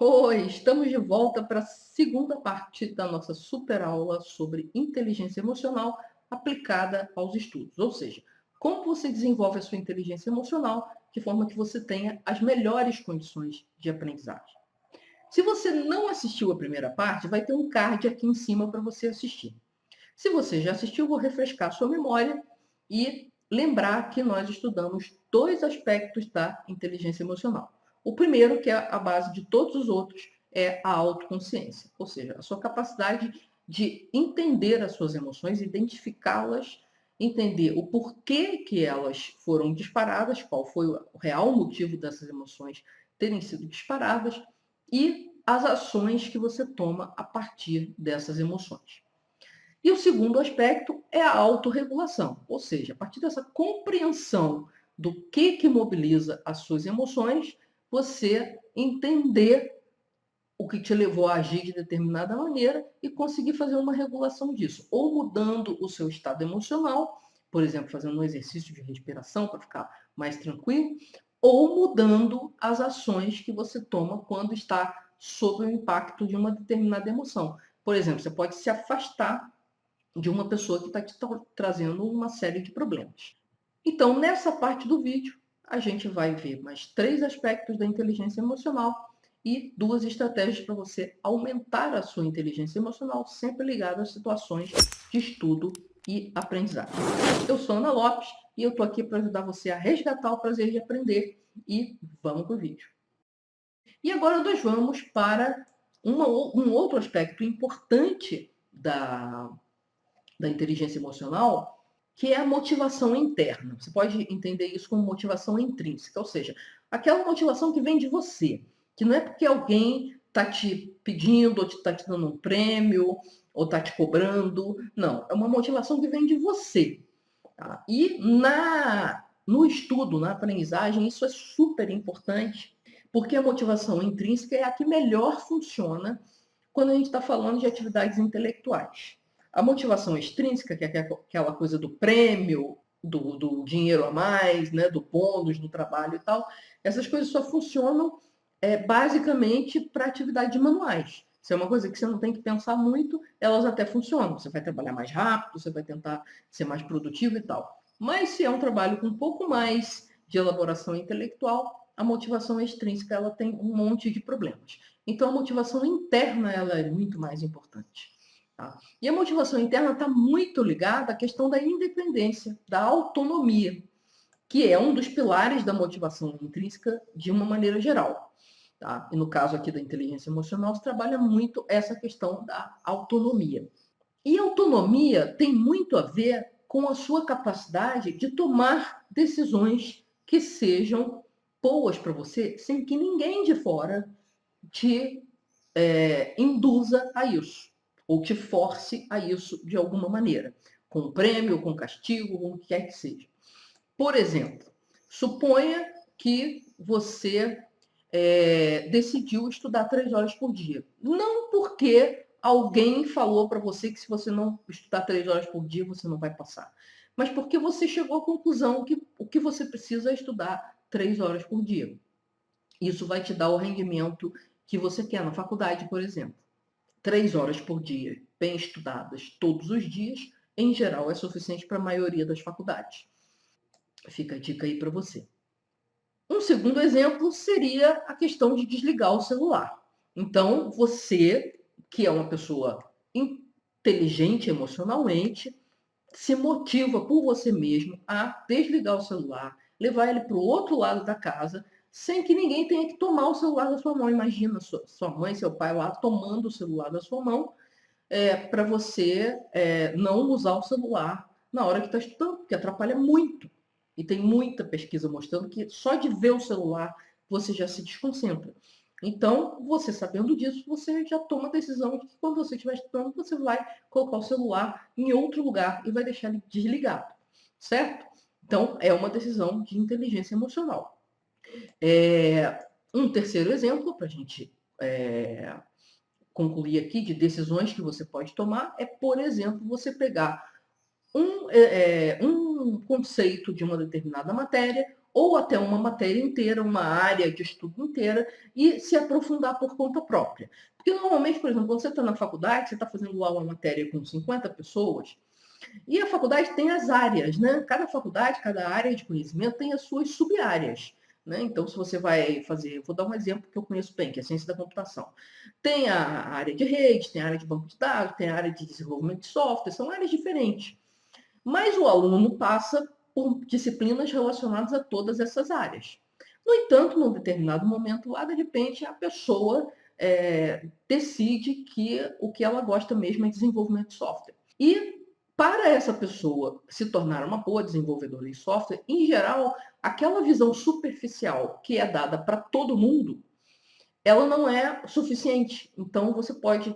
Oi, estamos de volta para a segunda parte da nossa super aula sobre inteligência emocional aplicada aos estudos. Ou seja, como você desenvolve a sua inteligência emocional de forma que você tenha as melhores condições de aprendizagem. Se você não assistiu a primeira parte, vai ter um card aqui em cima para você assistir. Se você já assistiu, vou refrescar a sua memória e lembrar que nós estudamos dois aspectos da inteligência emocional. O primeiro, que é a base de todos os outros, é a autoconsciência, ou seja, a sua capacidade de entender as suas emoções, identificá-las, entender o porquê que elas foram disparadas, qual foi o real motivo dessas emoções terem sido disparadas e as ações que você toma a partir dessas emoções. E o segundo aspecto é a autorregulação, ou seja, a partir dessa compreensão do que mobiliza as suas emoções, você entender o que te levou a agir de determinada maneira e conseguir fazer uma regulação disso, ou mudando o seu estado emocional, por exemplo, fazendo um exercício de respiração para ficar mais tranquilo, ou mudando as ações que você toma quando está sob o impacto de uma determinada emoção. Por exemplo, você pode se afastar de uma pessoa que está te trazendo uma série de problemas. Então, nessa parte do vídeo, a gente vai ver mais 3 aspectos da inteligência emocional e 2 estratégias para você aumentar a sua inteligência emocional, sempre ligada às situações de estudo e aprendizagem. Eu sou Ana Lopes e eu estou aqui para ajudar você a resgatar o prazer de aprender e vamos para o vídeo. E agora nós vamos para um outro aspecto importante da inteligência emocional, que é a motivação interna. Você pode entender isso como motivação intrínseca, ou seja, aquela motivação que vem de você, que não é porque alguém está te pedindo, ou está te dando um prêmio, ou está te cobrando. Não, é uma motivação que vem de você. Tá? E no estudo, na aprendizagem, isso é super importante, porque a motivação intrínseca é a que melhor funciona quando a gente está falando de atividades intelectuais. A motivação extrínseca, que é aquela coisa do prêmio, do dinheiro a mais, né, do bônus no trabalho e tal, essas coisas só funcionam basicamente para atividades manuais. Se é uma coisa que você não tem que pensar muito, elas até funcionam. Você vai trabalhar mais rápido, você vai tentar ser mais produtivo e tal. Mas se é um trabalho com um pouco mais de elaboração intelectual, a motivação extrínseca ela tem um monte de problemas. Então, a motivação interna ela é muito mais importante. Tá? E a motivação interna está muito ligada à questão da independência, da autonomia, que é um dos pilares da motivação intrínseca de uma maneira geral. Tá? E no caso aqui da inteligência emocional, se trabalha muito essa questão da autonomia. E autonomia tem muito a ver com a sua capacidade de tomar decisões que sejam boas para você, sem que ninguém de fora te induza a isso, ou te force a isso de alguma maneira, com prêmio, com castigo, com o que quer que seja. Por exemplo, suponha que você decidiu estudar 3 horas por dia. Não porque alguém falou para você que se você não estudar 3 horas por dia, você não vai passar. Mas porque você chegou à conclusão que o que você precisa é estudar 3 horas por dia. Isso vai te dar o rendimento que você quer na faculdade, por exemplo. 3 horas por dia, bem estudadas todos os dias, em geral é suficiente para a maioria das faculdades. Fica a dica aí para você. Um segundo exemplo seria a questão de desligar o celular. Então, você, que é uma pessoa inteligente emocionalmente, se motiva por você mesmo a desligar o celular, levar ele para o outro lado da casa, sem que ninguém tenha que tomar o celular da sua mão. Imagina sua mãe, seu pai lá tomando o celular da sua mão para você não usar o celular na hora que está estudando, porque atrapalha muito. E tem muita pesquisa mostrando que só de ver o celular você já se desconcentra. Então, você sabendo disso, você já toma a decisão de que quando você estiver estudando, você vai colocar o celular em outro lugar e vai deixar ele desligado, certo? Então, é uma decisão de inteligência emocional. Um terceiro exemplo, para a gente concluir aqui, de decisões que você pode tomar, é, por exemplo, você pegar um conceito de uma determinada matéria ou até uma matéria inteira, uma área de estudo inteira, e se aprofundar por conta própria. Porque normalmente, por exemplo, quando você está na faculdade, você está fazendo lá uma matéria com 50 pessoas, e a faculdade tem as áreas, né? Cada faculdade, cada área de conhecimento tem as suas sub-áreas. Né? Então, se você vai fazer, vou dar um exemplo que eu conheço bem, que é a ciência da computação. Tem a área de rede, tem a área de banco de dados, tem a área de desenvolvimento de software, são áreas diferentes. Mas o aluno passa por disciplinas relacionadas a todas essas áreas. No entanto, num determinado momento lá, de repente, a pessoa decide que o que ela gosta mesmo é desenvolvimento de software. E para essa pessoa se tornar uma boa desenvolvedora de software, em geral, aquela visão superficial que é dada para todo mundo, ela não é suficiente. Então, você pode,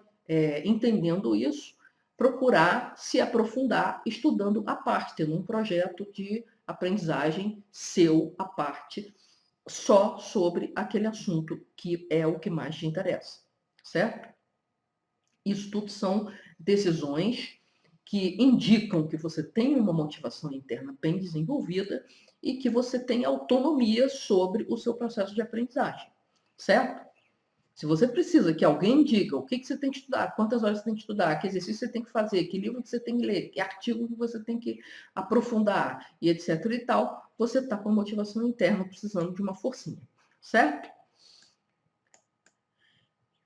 entendendo isso, procurar se aprofundar estudando à parte, tendo um projeto de aprendizagem seu à parte, só sobre aquele assunto que é o que mais te interessa, certo? Isso tudo são decisões que indicam que você tem uma motivação interna bem desenvolvida e que você tem autonomia sobre o seu processo de aprendizagem, certo? Se você precisa que alguém diga o que você tem que estudar, quantas horas você tem que estudar, que exercício você tem que fazer, que livro que você tem que ler, que artigo que você tem que aprofundar e etc e tal, você está com motivação interna precisando de uma forcinha, certo?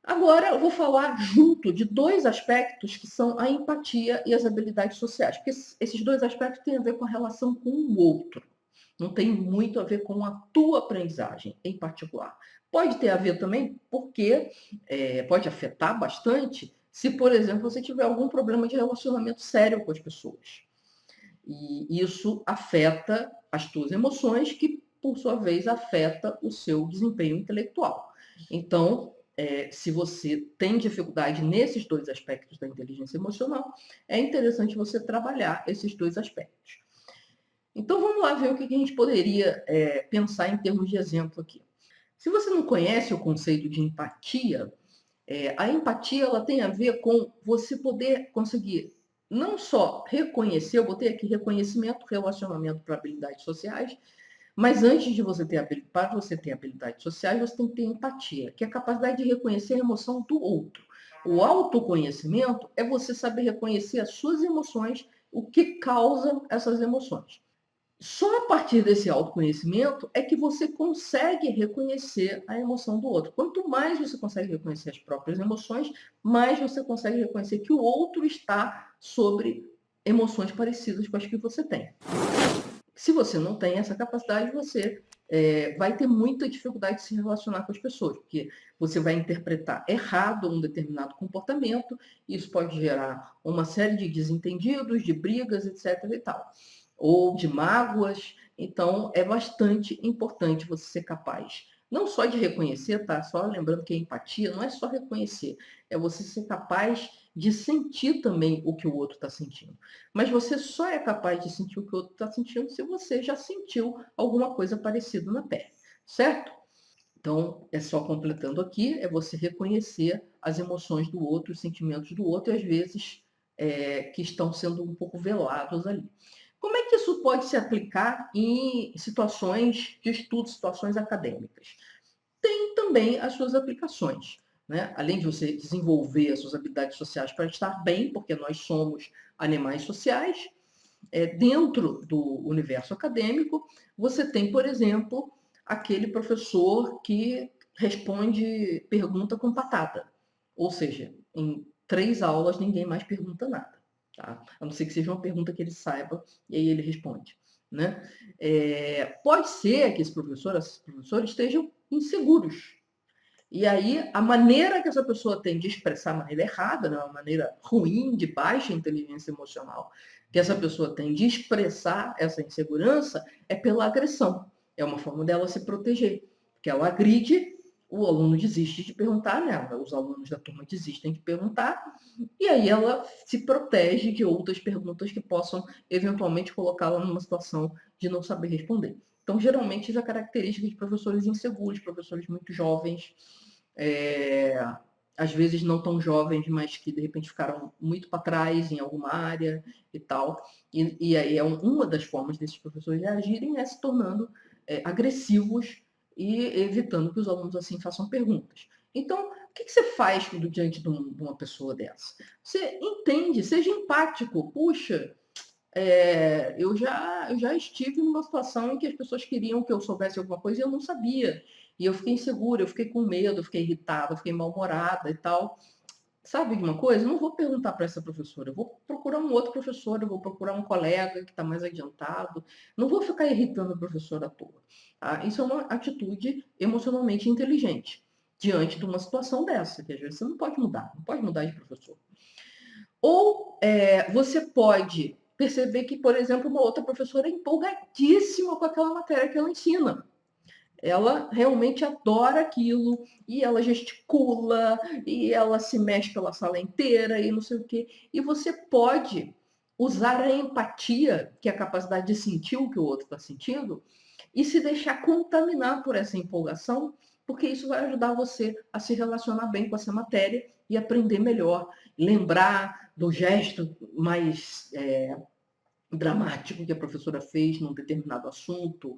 Agora eu vou falar junto de dois aspectos que são a empatia e as habilidades sociais, porque esses dois aspectos têm a ver com a relação com o outro. Não tem muito a ver com a tua aprendizagem em particular. Pode ter a ver também porque pode afetar bastante se, por exemplo, você tiver algum problema de relacionamento sério com as pessoas. E isso afeta as tuas emoções, que, por sua vez, afeta o seu desempenho intelectual. Então, se você tem dificuldade nesses dois aspectos da inteligência emocional, é interessante você trabalhar esses dois aspectos. Então, vamos lá ver o que a gente poderia pensar em termos de exemplo aqui. Se você não conhece o conceito de empatia, a empatia ela tem a ver com você poder conseguir não só reconhecer, eu botei aqui reconhecimento, relacionamento para habilidades sociais, mas antes de você ter para você ter habilidades sociais, você tem que ter empatia, que é a capacidade de reconhecer a emoção do outro. O autoconhecimento é você saber reconhecer as suas emoções, o que causa essas emoções. Só a partir desse autoconhecimento é que você consegue reconhecer a emoção do outro. Quanto mais você consegue reconhecer as próprias emoções, mais você consegue reconhecer que o outro está sobre emoções parecidas com as que você tem. Se você não tem essa capacidade, você vai ter muita dificuldade de se relacionar com as pessoas, porque você vai interpretar errado um determinado comportamento, isso pode gerar uma série de desentendidos, de brigas, etc. e tal, ou de mágoas. Então, é bastante importante você ser capaz não só de reconhecer, tá? Só lembrando que a empatia não é só reconhecer, é você ser capaz de sentir também o que o outro está sentindo. Mas você só é capaz de sentir o que o outro está sentindo se você já sentiu alguma coisa parecida na pele, certo? Então, é só completando aqui, é você reconhecer as emoções do outro, os sentimentos do outro, e às vezes que estão sendo um pouco velados ali. Como é que isso pode se aplicar em situações de estudo, situações acadêmicas? Tem também as suas aplicações. Né? Além de você desenvolver as suas habilidades sociais para estar bem, porque nós somos animais sociais, dentro do universo acadêmico, você tem, por exemplo, aquele professor que responde pergunta com patata. Ou seja, em 3 aulas ninguém mais pergunta nada. Tá? A não ser que seja uma pergunta que ele saiba e aí ele responde. Né? Pode ser que esses professores estejam inseguros. E aí, a maneira que essa pessoa tem de expressar, a maneira errada, né? Uma maneira ruim, de baixa inteligência emocional, que essa pessoa tem de expressar essa insegurança é pela agressão. É uma forma dela se proteger. Porque ela agride, o aluno desiste de perguntar nela, os alunos da turma desistem de perguntar, e aí ela se protege de outras perguntas que possam, eventualmente, colocá-la numa situação de não saber responder. Então, geralmente, isso é característica de professores inseguros, professores muito jovens, às vezes não tão jovens, mas que de repente ficaram muito para trás em alguma área e tal. E aí uma das formas desses professores reagirem é se tornando agressivos e evitando que os alunos assim façam perguntas. Então, o que você faz diante de uma pessoa dessa? Você entende, seja empático. Puxa, eu já estive numa situação em que as pessoas queriam que eu soubesse alguma coisa e eu não sabia. E eu fiquei insegura, eu fiquei com medo, eu fiquei irritada, eu fiquei mal-humorada e tal. Sabe de uma coisa? Eu não vou perguntar para essa professora, eu vou procurar um outro professor, eu vou procurar um colega que está mais adiantado. Não vou ficar irritando a professora à toa. Tá? Isso é uma atitude emocionalmente inteligente diante de uma situação dessa, que às vezes você não pode mudar, não pode mudar de professor. Ou você pode perceber que, por exemplo, uma outra professora é empolgadíssima com aquela matéria que ela ensina. Ela realmente adora aquilo, e ela gesticula, e ela se mexe pela sala inteira, e não sei o quê. E você pode usar a empatia, que é a capacidade de sentir o que o outro está sentindo, e se deixar contaminar por essa empolgação, porque isso vai ajudar você a se relacionar bem com essa matéria e aprender melhor. Lembrar do gesto mais dramático que a professora fez num determinado assunto,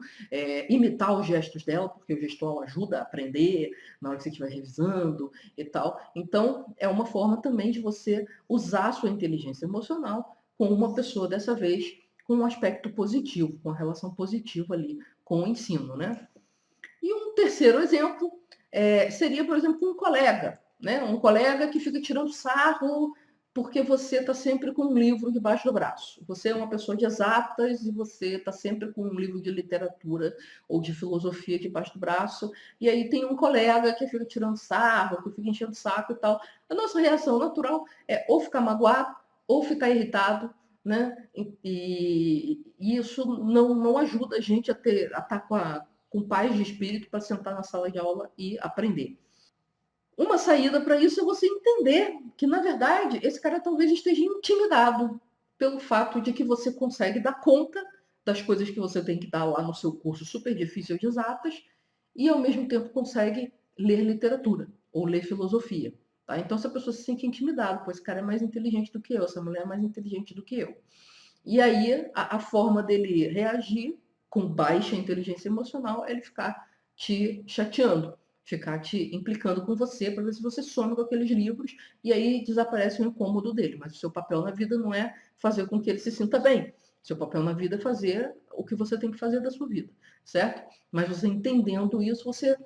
imitar os gestos dela, porque o gestual ajuda a aprender na hora que você estiver revisando e tal. Então, é uma forma também de você usar a sua inteligência emocional com uma pessoa, dessa vez, com um aspecto positivo, com uma relação positiva ali com o ensino, né? E um terceiro exemplo seria, por exemplo, um colega, né? Um colega que fica tirando sarro porque você está sempre com um livro debaixo do braço. Você é uma pessoa de exatas e você está sempre com um livro de literatura ou de filosofia debaixo do braço. E aí tem um colega que fica tirando sarro, que fica enchendo o saco e tal. A nossa reação natural é ou ficar magoado ou ficar irritado, né? E isso não ajuda a gente a estar com paz de espírito para sentar na sala de aula e aprender. Uma saída para isso é você entender que, na verdade, esse cara talvez esteja intimidado pelo fato de que você consegue dar conta das coisas que você tem que dar lá no seu curso super difícil de exatas e, ao mesmo tempo, consegue ler literatura ou ler filosofia. Tá? Então, se a pessoa se sente intimidada, pois esse cara é mais inteligente do que eu, essa mulher é mais inteligente do que eu. E aí, a forma dele reagir com baixa inteligência emocional é ele ficar te chateando, ficar te implicando com você para ver se você some com aqueles livros e aí desaparece o incômodo dele. Mas o seu papel na vida não é fazer com que ele se sinta bem. Seu papel na vida é fazer o que você tem que fazer da sua vida, certo? Mas você entendendo isso, você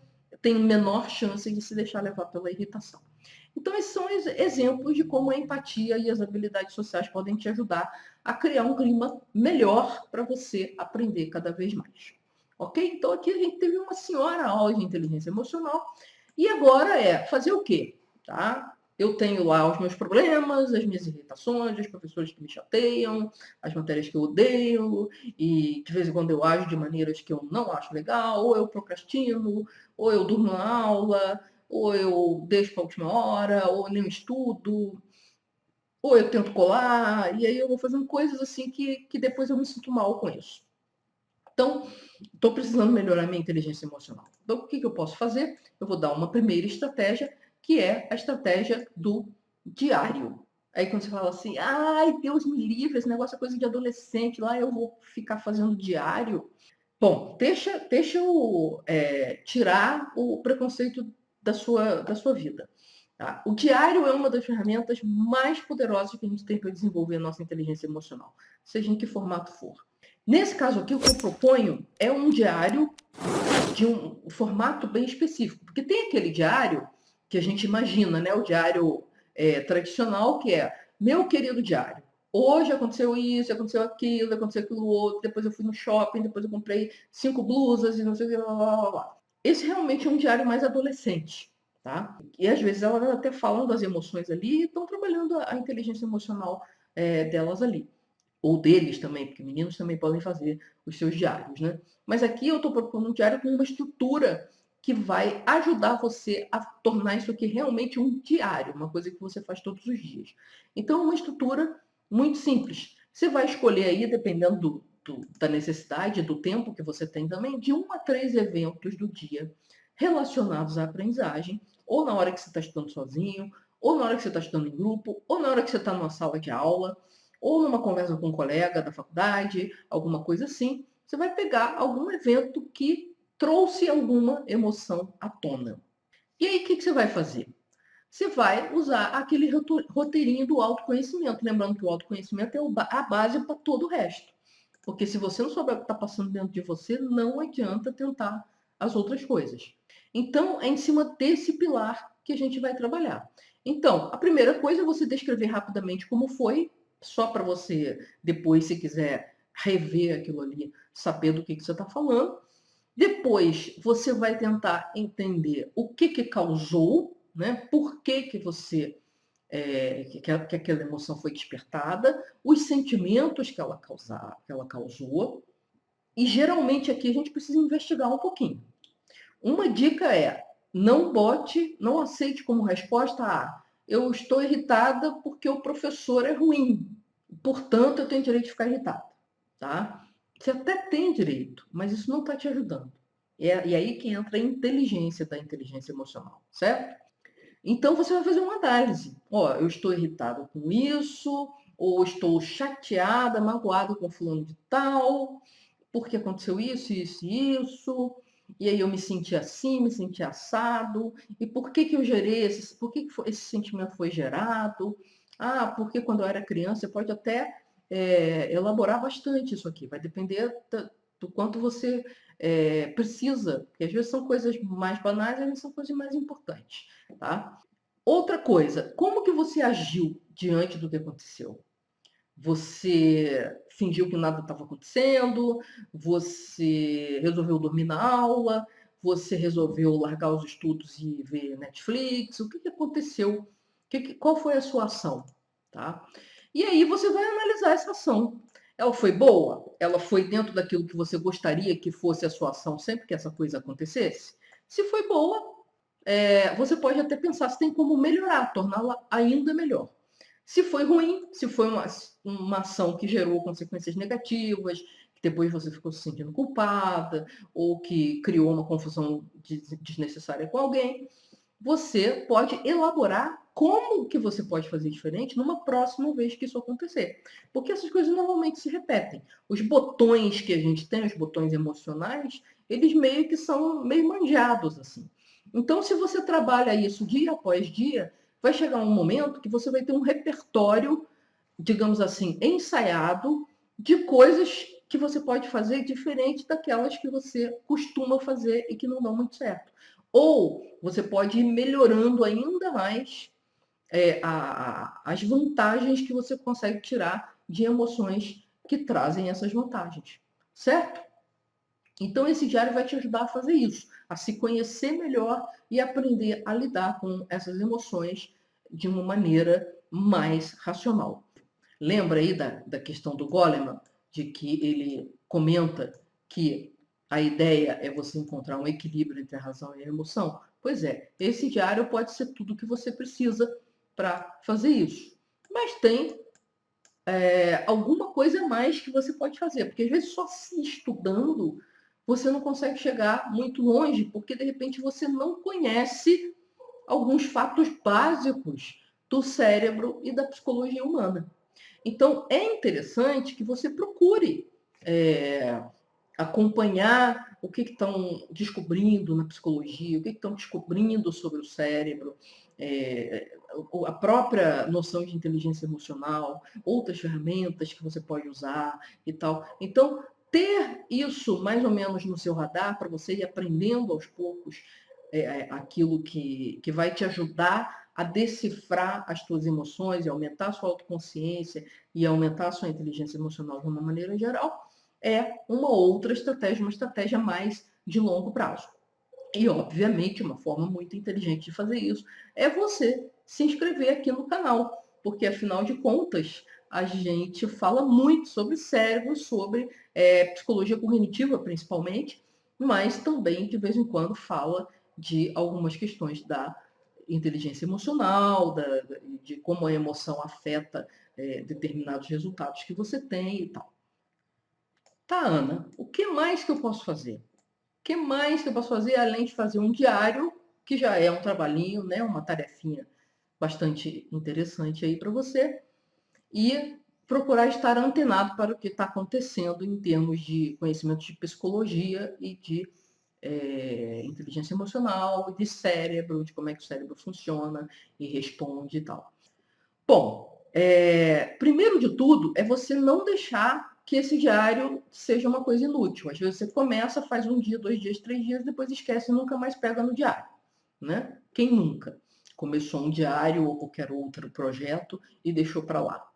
tem menor chance de se deixar levar pela irritação. Então, esses são exemplos de como a empatia e as habilidades sociais podem te ajudar a criar um clima melhor para você aprender cada vez mais. Ok? Então, aqui a gente teve uma senhora aula de inteligência emocional. E agora é fazer o quê? Tá? Eu tenho lá os meus problemas, as minhas irritações, os professores que me chateiam, as matérias que eu odeio, e de vez em quando eu ajo de maneiras que eu não acho legal, ou eu procrastino, ou eu durmo na aula, ou eu deixo para a última hora, ou nem estudo, ou eu tento colar, e aí eu vou fazendo coisas assim que depois eu me sinto mal com isso. Então, estou precisando melhorar minha inteligência emocional. Então, o que eu posso fazer? Eu vou dar uma primeira estratégia, que é a estratégia do diário. Aí quando você fala assim, ai, Deus me livre, esse negócio é coisa de adolescente, lá eu vou ficar fazendo diário. Bom, deixa eu tirar o preconceito da sua vida. Tá? O diário é uma das ferramentas mais poderosas que a gente tem para desenvolver a nossa inteligência emocional, seja em que formato for. Nesse caso aqui, o que eu proponho é um diário de um formato bem específico, porque tem aquele diário que a gente imagina, né? O diário tradicional, que é meu querido diário. Hoje aconteceu isso, aconteceu aquilo outro, depois eu fui no shopping, depois eu comprei 5 blusas e não sei o que, blá, blá, blá, blá. Esse realmente é um diário mais adolescente, tá? E às vezes elas até falam das emoções ali e estão trabalhando a inteligência emocional delas ali. Ou deles também, porque meninos também podem fazer os seus diários, né? Mas aqui eu estou propondo um diário com uma estrutura que vai ajudar você a tornar isso aqui realmente um diário, uma coisa que você faz todos os dias. Então, uma estrutura muito simples. Você vai escolher aí, dependendo da necessidade, do tempo que você tem também, de 1 a 3 eventos do dia relacionados à aprendizagem, ou na hora que você está estudando sozinho, ou na hora que você está estudando em grupo, ou na hora que você está numa sala de aula, ou numa conversa com um colega da faculdade, alguma coisa assim, Você vai pegar algum evento que trouxe alguma emoção à tona. E aí, o que você vai fazer? Você vai usar aquele roteirinho do autoconhecimento. Lembrando que o autoconhecimento é a base para todo o resto. Porque se você não souber o que está passando dentro de você, não adianta tentar as outras coisas. Então, é em cima desse pilar que a gente vai trabalhar. Então, a primeira coisa é você descrever rapidamente como foi, só para você, depois, se quiser rever aquilo ali, saber do que você está falando. Depois, você vai tentar entender o que causou, né? Por que você que aquela emoção foi despertada, os sentimentos que ela causou. E geralmente aqui a gente precisa investigar um pouquinho. Uma dica é: não aceite como resposta eu estou irritada porque o professor é ruim, portanto eu tenho direito de ficar irritada, tá? Você até tem direito, mas isso não está te ajudando. E aí que entra a inteligência da inteligência emocional, certo? Então você vai fazer uma análise. Eu estou irritado com isso, ou estou chateada, magoada com fulano de tal, porque aconteceu isso, isso e isso, e aí eu me senti assim, me senti assado, e por que eu gerei por que esse sentimento foi gerado? Porque quando eu era criança, você pode até elaborar bastante isso aqui, vai depender do quanto você precisa, porque às vezes são coisas mais banais, às vezes são coisas mais importantes, tá? Outra coisa, como que você agiu diante do que aconteceu? Você fingiu que nada estava acontecendo? Você resolveu dormir na aula? Você resolveu largar os estudos e ver Netflix? O que aconteceu? Qual foi a sua ação? Tá? E aí você vai analisar essa ação. Ela foi boa? Ela foi dentro daquilo que você gostaria que fosse a sua ação sempre que essa coisa acontecesse? Se foi boa, você pode até pensar se tem como melhorar, torná-la ainda melhor. Se foi ruim, se foi uma ação que gerou consequências negativas, que depois você ficou se sentindo culpada, ou que criou uma confusão desnecessária com alguém, você pode elaborar como que você pode fazer diferente numa próxima vez que isso acontecer. Porque essas coisas normalmente se repetem. Os botões que a gente tem, os botões emocionais, eles meio que são meio manjados, assim. Então, se você trabalha isso dia após dia, vai chegar um momento que você vai ter um repertório, digamos assim, ensaiado de coisas que você pode fazer diferente daquelas que você costuma fazer e que não dão muito certo. Ou você pode ir melhorando ainda mais as vantagens que você consegue tirar de emoções que trazem essas vantagens, certo? Então, esse diário vai te ajudar a fazer isso, a se conhecer melhor e aprender a lidar com essas emoções de uma maneira mais racional. Lembra aí da questão do Goleman, de que ele comenta que a ideia é você encontrar um equilíbrio entre a razão e a emoção? Pois é, esse diário pode ser tudo o que você precisa para fazer isso. Mas tem alguma coisa a mais que você pode fazer, porque às vezes só se estudando você não consegue chegar muito longe, porque de repente você não conhece alguns fatos básicos do cérebro e da psicologia humana. Então, é interessante que você procure acompanhar o que estão descobrindo na psicologia, o que estão descobrindo sobre o cérebro, a própria noção de inteligência emocional, outras ferramentas que você pode usar e tal. Então, ter isso mais ou menos no seu radar para você ir aprendendo aos poucos aquilo que vai te ajudar a decifrar as suas emoções e aumentar a sua autoconsciência e aumentar a sua inteligência emocional de uma maneira geral, é uma estratégia mais de longo prazo. E, obviamente, uma forma muito inteligente de fazer isso é você se inscrever aqui no canal, porque, afinal de contas, a gente fala muito sobre cérebro, sobre psicologia cognitiva, principalmente, mas também, de vez em quando, fala de algumas questões da inteligência emocional, de como a emoção afeta determinados resultados que você tem e tal. Tá, Ana, o que mais que eu posso fazer? O que mais que eu posso fazer além de fazer um diário, que já é um trabalhinho, né, uma tarefinha bastante interessante aí para você, e procurar estar antenado para o que está acontecendo em termos de conhecimentos de psicologia e de inteligência emocional, de cérebro, de como é que o cérebro funciona e responde e tal. Bom, primeiro de tudo é você não deixar que esse diário seja uma coisa inútil. Às vezes você começa, faz um dia, 2 dias, 3 dias, depois esquece e nunca mais pega no diário, né? Quem nunca começou um diário ou qualquer outro projeto e deixou para lá?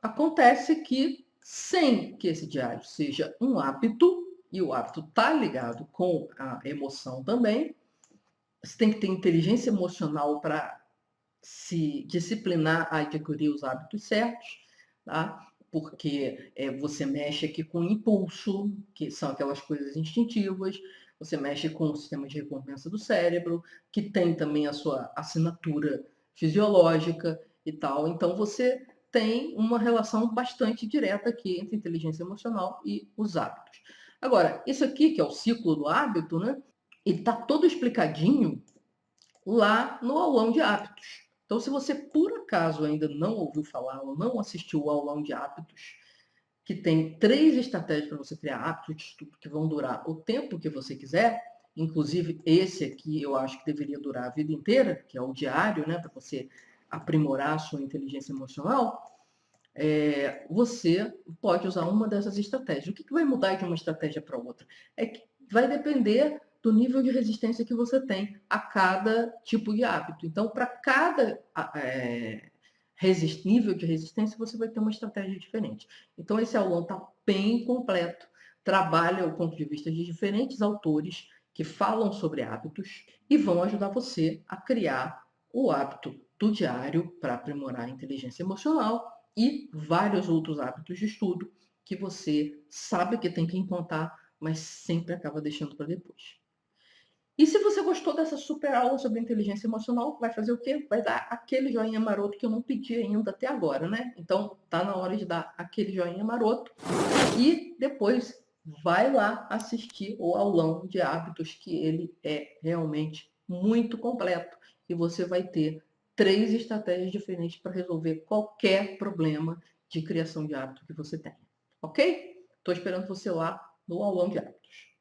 Acontece que, sem que esse diário seja um hábito, e o hábito está ligado com a emoção também, você tem que ter inteligência emocional para se disciplinar a adquirir os hábitos certos, tá? Porque você mexe aqui com impulso, que são aquelas coisas instintivas, você mexe com o sistema de recompensa do cérebro, que tem também a sua assinatura fisiológica e tal. Então, você tem uma relação bastante direta aqui entre inteligência emocional e os hábitos. Agora, isso aqui, que é o ciclo do hábito, né? Ele está todo explicadinho lá no aulão de hábitos. Então, se você por acaso ainda não ouviu falar ou não assistiu ao aulão de hábitos, que tem 3 estratégias para você criar hábitos de estudo que vão durar o tempo que você quiser, inclusive esse aqui eu acho que deveria durar a vida inteira, que é o diário, né, para você aprimorar a sua inteligência emocional, você pode usar uma dessas estratégias. O que vai mudar de uma estratégia para outra? É que vai depender do nível de resistência que você tem a cada tipo de hábito. Então, para cada nível de resistência, você vai ter uma estratégia diferente. Então, esse aulão está bem completo. Trabalha o ponto de vista de diferentes autores que falam sobre hábitos e vão ajudar você a criar o hábito do diário para aprimorar a inteligência emocional e vários outros hábitos de estudo que você sabe que tem que implantar, mas sempre acaba deixando para depois. E se você gostou dessa super aula sobre inteligência emocional, vai fazer o quê? Vai dar aquele joinha maroto que eu não pedi ainda até agora, né? Então, tá na hora de dar aquele joinha maroto e depois vai lá assistir o aulão de hábitos, que ele é realmente muito completo e você vai ter 3 estratégias diferentes para resolver qualquer problema de criação de hábito que você tenha. Ok? Estou esperando você lá no aulão de hábitos.